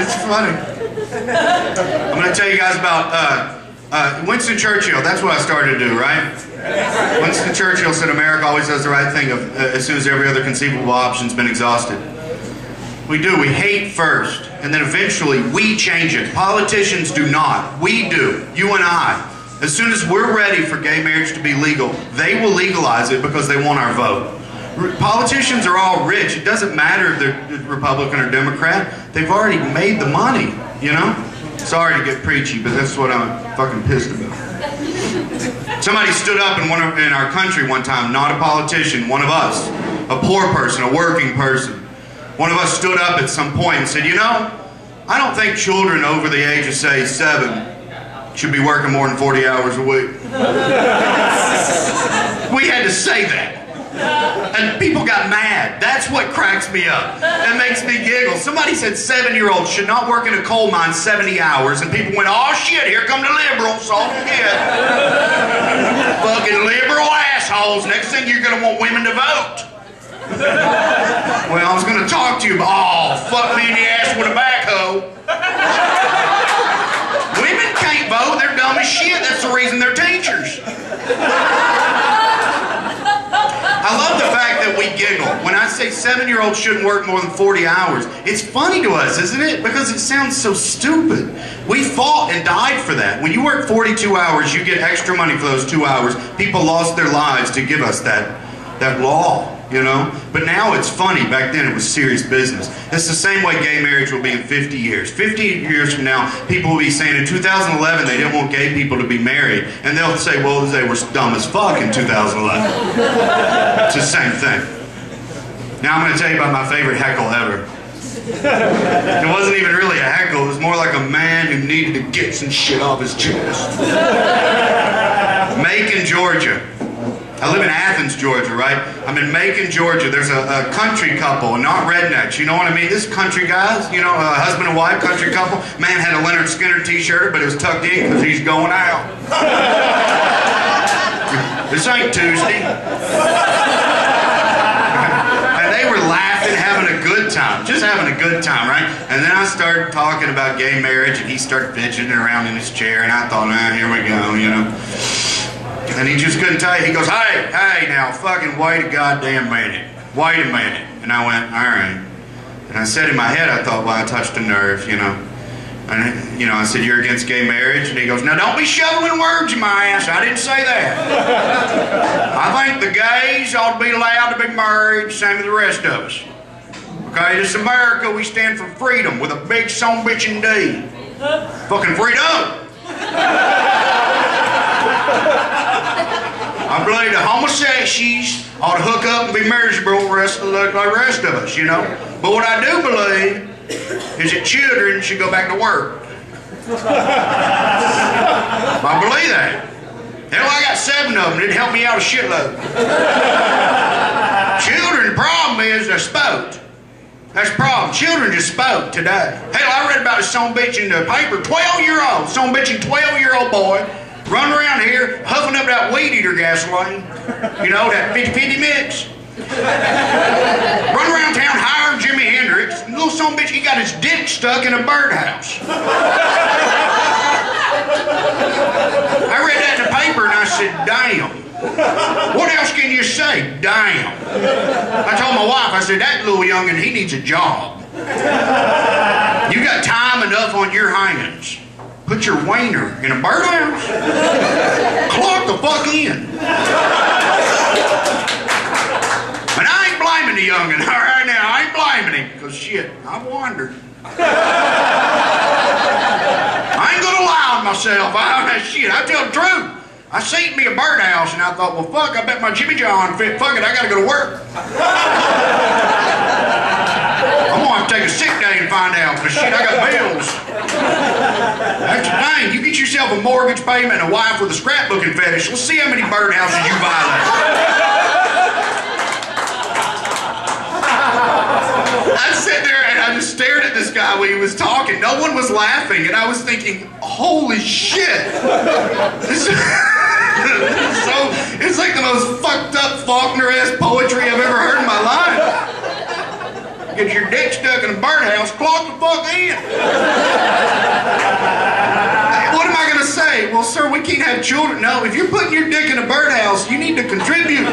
It's funny. I'm going to tell you guys about Winston Churchill. That's what I started to do, right? Winston Churchill said America always does the right thing as soon as every other conceivable option's been exhausted. We do. We hate first, and then eventually we change it. Politicians do not. We do. You and I. As soon as we're ready for gay marriage to be legal, they will legalize it because they want our vote. Politicians are all rich. It doesn't matter if they're Republican or Democrat. They've already made the money, you know? Sorry to get preachy, but that's what I'm fucking pissed about. Somebody stood up in our country one time, not a politician, one of us, a poor person, a working person. One of us stood up at some point and said, you know, I don't think children over the age of, say, 7 should be working more than 40 hours a week. We had to say that. And people got mad. That's what cracks me up. That makes me giggle. Somebody said 7-year-olds should not work in a coal mine 70 hours, and people went, oh shit, here come the liberals. Oh shit. Fucking liberal assholes. Next thing you're gonna want women to vote. Well, I was gonna talk to you about, oh, fuck me in the ass with a backhoe. Women can't vote, they're dumb as shit. That's the reason they're teachers. I love the fact that we giggle. When I say 7-year-olds shouldn't work more than 40 hours, it's funny to us, isn't it? Because it sounds so stupid. We fought and died for that. When you work 42 hours, you get extra money for those 2 hours. People lost their lives to give us that law. You know? But now it's funny. Back then it was serious business. It's the same way gay marriage will be in 50 years. 50 years from now, people will be saying in 2011 they didn't want gay people to be married. And they'll say, well, they were dumb as fuck in 2011. It's the same thing. Now I'm going to tell you about my favorite heckle ever. It wasn't even really a heckle. It was more like a man who needed to get some shit off his chest. Macon, Georgia. I live in Athens, Georgia, right? I'm in Macon, Georgia. There's a country couple, not rednecks. You know what I mean? This country guys, you know, a husband and wife, country couple. Man had a Leonard Skinner t-shirt, but it was tucked in because he's going out. This ain't Tuesday. And they were laughing, having a good time. Just having a good time, right? And then I started talking about gay marriage, and he started fidgeting around in his chair, and I thought, here we go, you know. And he just couldn't tell you. He goes, hey, now, fucking wait a goddamn minute. Wait a minute. And I went, all right. And I said in my head, I thought, well, I touched a nerve, you know. And, you know, I said, you're against gay marriage? And he goes, now, don't be shoveling words in my ass. I didn't say that. I think the gays ought to be allowed to be married, same as the rest of us. Okay, this is America. We stand for freedom with a big son bitchin' D. Fucking freedom. I believe the homosexuals ought to hook up and be miserable like the rest of us, you know. But what I do believe is that children should go back to work. I believe that. Hell, I got 7 of them. It'd help me out a shitload. Children, the problem is they're spooked. That's the problem. Children just spoke today. Hell, I read about this son bitch in the paper. 12-year-old, son bitching 12-year-old boy. Run around here, huffing up that weed eater gasoline. You know, that 50-50 mix. Run around town hiring Jimi Hendrix. Little son bitch, he got his dick stuck in a birdhouse. I read that in the paper and I said, damn. What else can you say? Damn. I told my wife, I said, that little youngin', he needs a job. You got time enough on your hands. Put your wiener in a birdhouse. Clock the fuck in. And I ain't blaming the youngin', all right now. I ain't blaming him, because shit, I've wondered. I ain't gonna lie on myself. Shit, I tell the truth. I seen me a birdhouse and I thought, well, fuck, I bet my Jimmy John fit. Fuck it, I gotta go to work. I'm gonna have to take a sick day and find out, because shit, I got bills. That's the thing. You get yourself a mortgage payment and a wife with a scrapbooking fetish. Let's see how many birdhouses you violate. I sat there and I just stared at this guy when he was talking. No one was laughing, and I was thinking, holy shit. It's like the most fucked up Faulkner-esque poetry I've ever heard in my life. Get your dick stuck in a birdhouse, clock the fuck in. What am I going to say? Well, sir, we can't have children. No, if you're putting your dick in a birdhouse, you need to contribute.